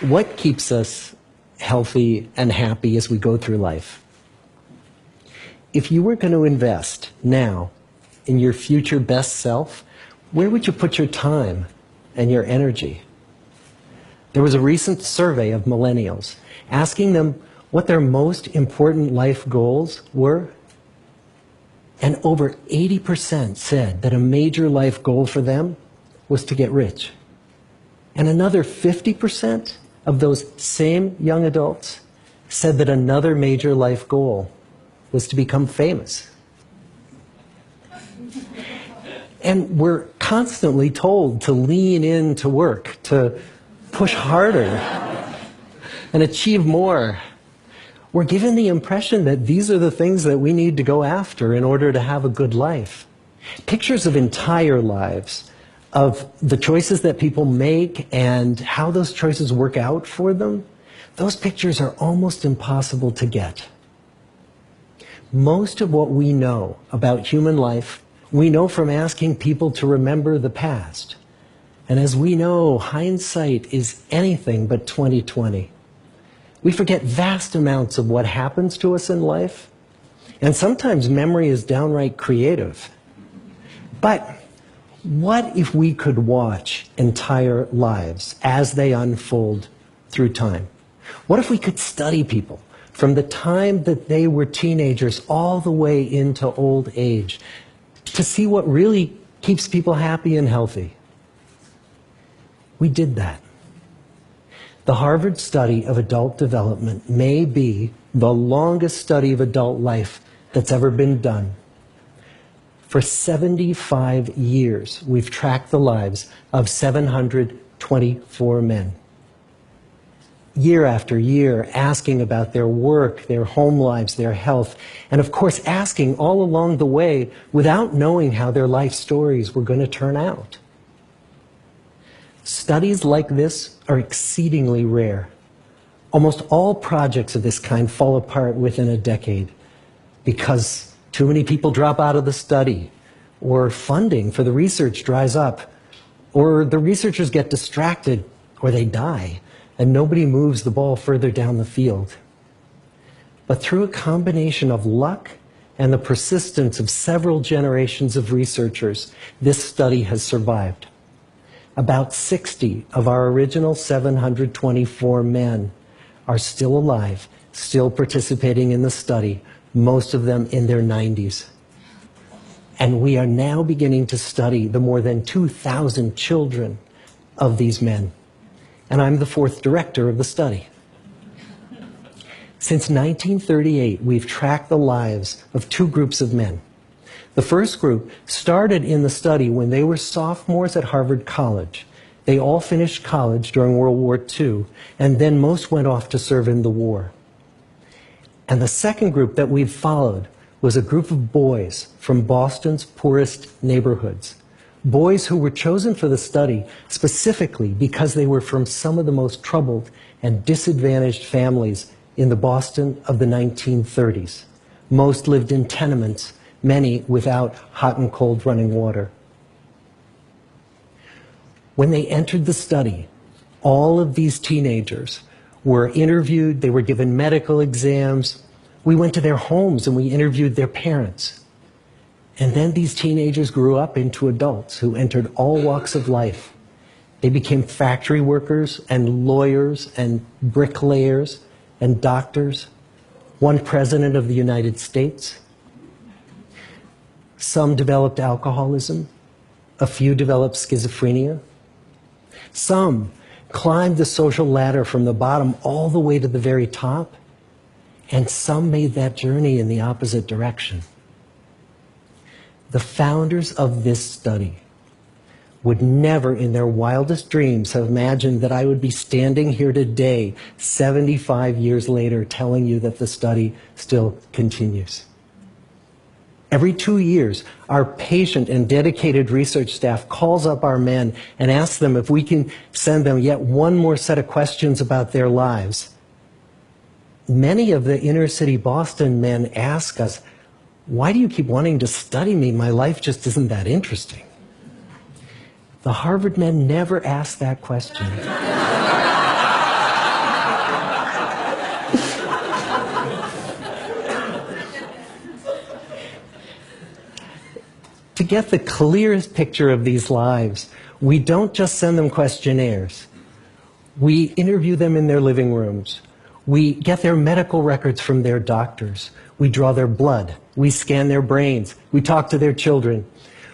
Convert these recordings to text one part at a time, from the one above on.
What keeps us healthy and happy as we go through life? If you were going to invest now in your future best self, where would you put your time and your energy? There was a recent survey of millennials asking them what their most important life goals were. And over 80% said that a major life goal for them was to get rich. And another 50% of those same young adults said that another major life goal was to become famous. And we're constantly told to lean into work, to push harder and achieve more. We're given the impression that these are the things that we need to go after in order to have a good life. Pictures of entire lives, of the choices that people make and how those choices work out for them, those pictures are almost impossible to get. Most of what we know about human life, we know from asking people to remember the past. And as we know, hindsight is anything but 20/20. We forget vast amounts of what happens to us in life, and sometimes memory is downright creative. But what if we could watch entire lives as they unfold through time? What if we could study people from the time that they were teenagers all the way into old age to see what really keeps people happy and healthy? We did that. The Harvard study of adult development may be the longest study of adult life that's ever been done. For 75 years, we've tracked the lives of 724 men. Year after year, asking about their work, their home lives, their health, and of course asking all along the way without knowing how their life stories were going to turn out. Studies like this are exceedingly rare. Almost all projects of this kind fall apart within a decade because too many people drop out of the study, or funding for the research dries up, or the researchers get distracted, or they die, and nobody moves the ball further down the field. But through a combination of luck and the persistence of several generations of researchers, this study has survived. About 60 of our original 724 men are still alive, still participating in the study, most of them in their 90s. And we are now beginning to study the more than 2,000 children of these men. And I'm the fourth director of the study. Since 1938, we've tracked the lives of two groups of men. The first group started in the study when they were sophomores at Harvard College. They all finished college during World War II, and then most went off to serve in the war. And the second group that we've followed was a group of boys from Boston's poorest neighborhoods. Boys who were chosen for the study specifically because they were from some of the most troubled and disadvantaged families in the Boston of the 1930s. Most lived in tenements, many without hot and cold running water. When they entered the study, all of these teenagers were interviewed, they were given medical exams. We went to their homes and we interviewed their parents. And then these teenagers grew up into adults who entered all walks of life. They became factory workers and lawyers and bricklayers and doctors, one president of the United States. Some developed alcoholism, a few developed schizophrenia. Some climbed the social ladder from the bottom all the way to the very top, and some made that journey in the opposite direction. The founders of this study would never in their wildest dreams have imagined that I would be standing here today, 75 years later, telling you that the study still continues. Every 2 years, our patient and dedicated research staff calls up our men and asks them if we can send them yet one more set of questions about their lives. Many of the inner city Boston men ask us, "Why do you keep wanting to study me? My life just isn't that interesting." The Harvard men never asked that question. to get the clearest picture of these lives, we don't just send them questionnaires. We interview them in their living rooms. We get their medical records from their doctors. We draw their blood. We scan their brains. We talk to their children.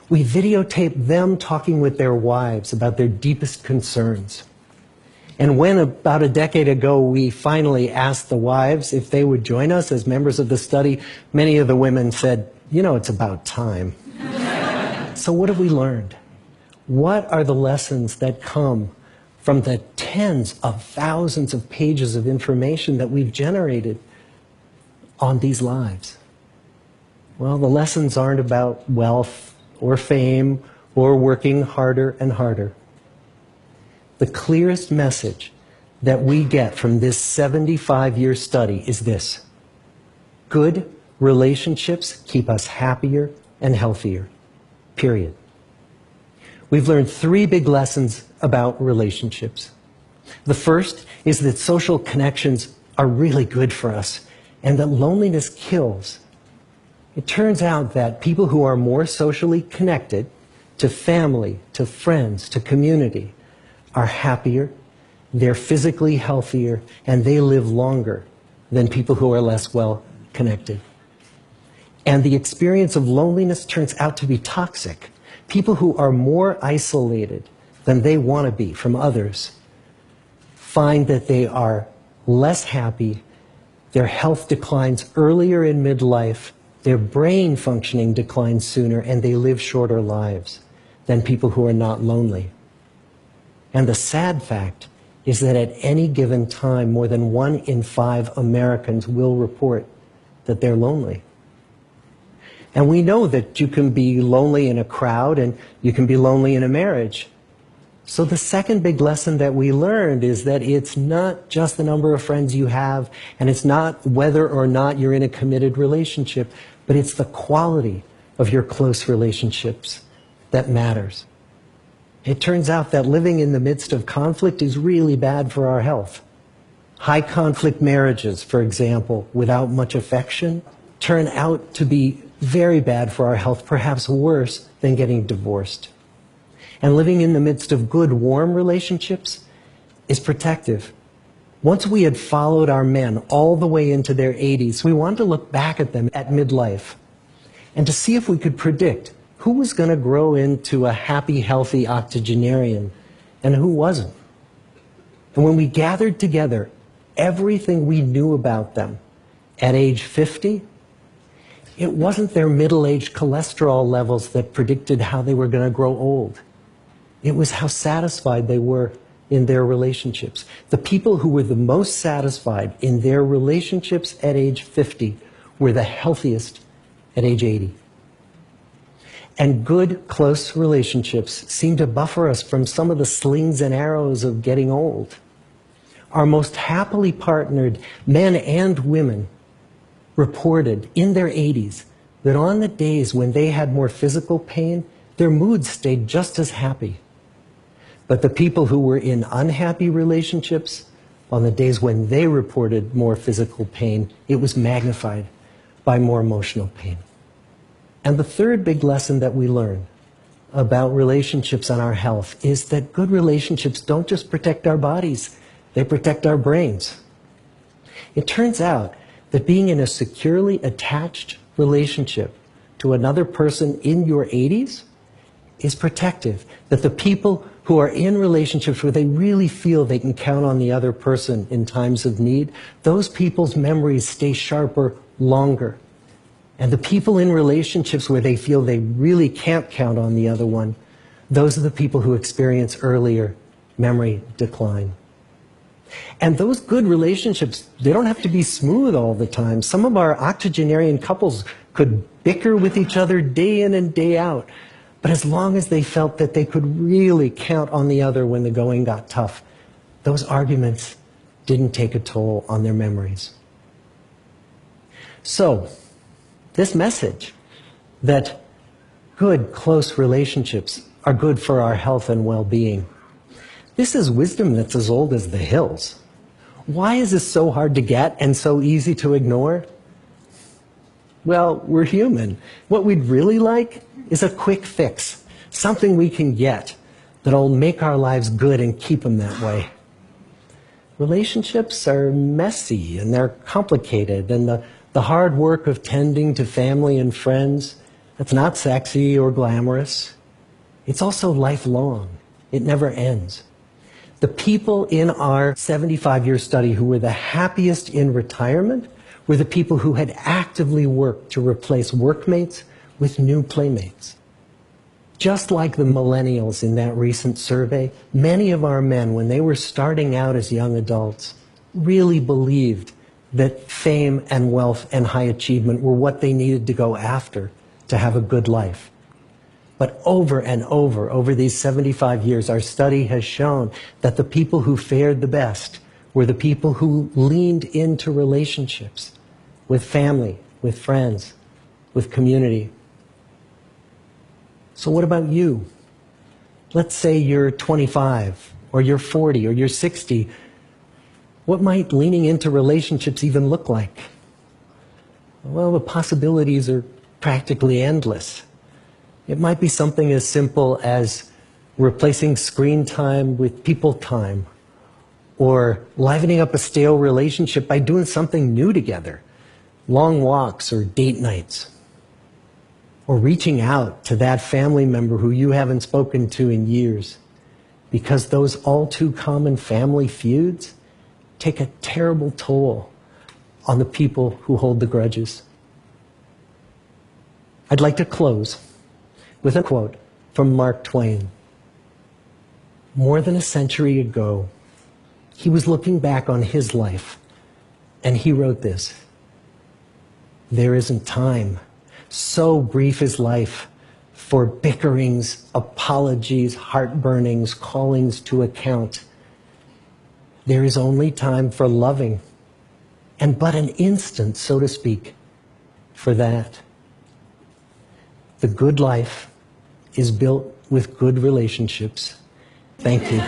We videotape them talking with their wives about their deepest concerns. And when, about a decade ago, we finally asked the wives if they would join us as members of the study, many of the women said, "You know, it's about time." So what have we learned? What are the lessons that come from the tens of thousands of pages of information that we've generated on these lives? Well, the lessons aren't about wealth or fame or working harder and harder. The clearest message that we get from this 75-year study is this: good relationships keep us happier and healthier, period. We've learned 3 big lessons about relationships. The first is that social connections are really good for us and that loneliness kills. It turns out that people who are more socially connected to family, to friends, to community, are happier, they're physically healthier, and they live longer than people who are less well connected. And the experience of loneliness turns out to be toxic. People who are more isolated than they want to be from others find that they are less happy, their health declines earlier in midlife, their brain functioning declines sooner, and they live shorter lives than people who are not lonely. And the sad fact is that at any given time, more than 1 in 5 Americans will report that they're lonely. And we know that you can be lonely in a crowd and you can be lonely in a marriage. So the second big lesson that we learned is that it's not just the number of friends you have, and it's not whether or not you're in a committed relationship, but it's the quality of your close relationships that matters. It turns out that living in the midst of conflict is really bad for our health. High conflict marriages, for example, without much affection, turn out to be very bad for our health, perhaps worse than getting divorced. And living in the midst of good, warm relationships is protective. Once we had followed our men all the way into their 80s, we wanted to look back at them at midlife and to see if we could predict who was going to grow into a happy, healthy octogenarian and who wasn't. And when we gathered together everything we knew about them at age 50, it wasn't their middle-aged cholesterol levels that predicted how they were going to grow old. It was how satisfied they were in their relationships. The people who were the most satisfied in their relationships at age 50 were the healthiest at age 80. And good, close relationships seem to buffer us from some of the slings and arrows of getting old. Our most happily partnered men and women reported in their 80s that on the days when they had more physical pain, their moods stayed just as happy. But the people who were in unhappy relationships, on the days when they reported more physical pain, it was magnified by more emotional pain. And the third big lesson that we learn about relationships and our health is that good relationships don't just protect our bodies, they protect our brains. It turns out that being in a securely attached relationship to another person in your 80s is protective. That the people who are in relationships where they really feel they can count on the other person in times of need, those people's memories stay sharper longer. And the people in relationships where they feel they really can't count on the other one, those are the people who experience earlier memory decline. And those good relationships, they don't have to be smooth all the time. Some of our octogenarian couples could bicker with each other day in and day out. But as long as they felt that they could really count on the other when the going got tough, those arguments didn't take a toll on their memories. So, this message that good, close relationships are good for our health and well-being, this is wisdom that's as old as the hills. Why is this so hard to get and so easy to ignore? Well, we're human. What we'd really like is a quick fix, something we can get that'll make our lives good and keep them that way. Relationships are messy and they're complicated, and the hard work of tending to family and friends, that's not sexy or glamorous. It's also lifelong. It never ends. The people in our 75-year study who were the happiest in retirement were the people who had actively worked to replace workmates with new playmates. Just like the millennials in that recent survey, many of our men, when they were starting out as young adults, really believed that fame and wealth and high achievement were what they needed to go after to have a good life. But over and over these 75 years, our study has shown that the people who fared the best were the people who leaned into relationships with family, with friends, with community. So what about you? Let's say you're 25, or you're 40, or you're 60. What might leaning into relationships even look like? Well, the possibilities are practically endless. It might be something as simple as replacing screen time with people time, or livening up a stale relationship by doing something new together, long walks or date nights, or reaching out to that family member who you haven't spoken to in years, because those all too common family feuds take a terrible toll on the people who hold the grudges. I'd like to close with a quote from Mark Twain. More than a century ago, he was looking back on his life, and he wrote this: "There isn't time. So brief is life for bickerings, apologies, heartburnings, callings to account. There is only time for loving, and but an instant, so to speak, for that. The good life is built with good relationships." Thank you.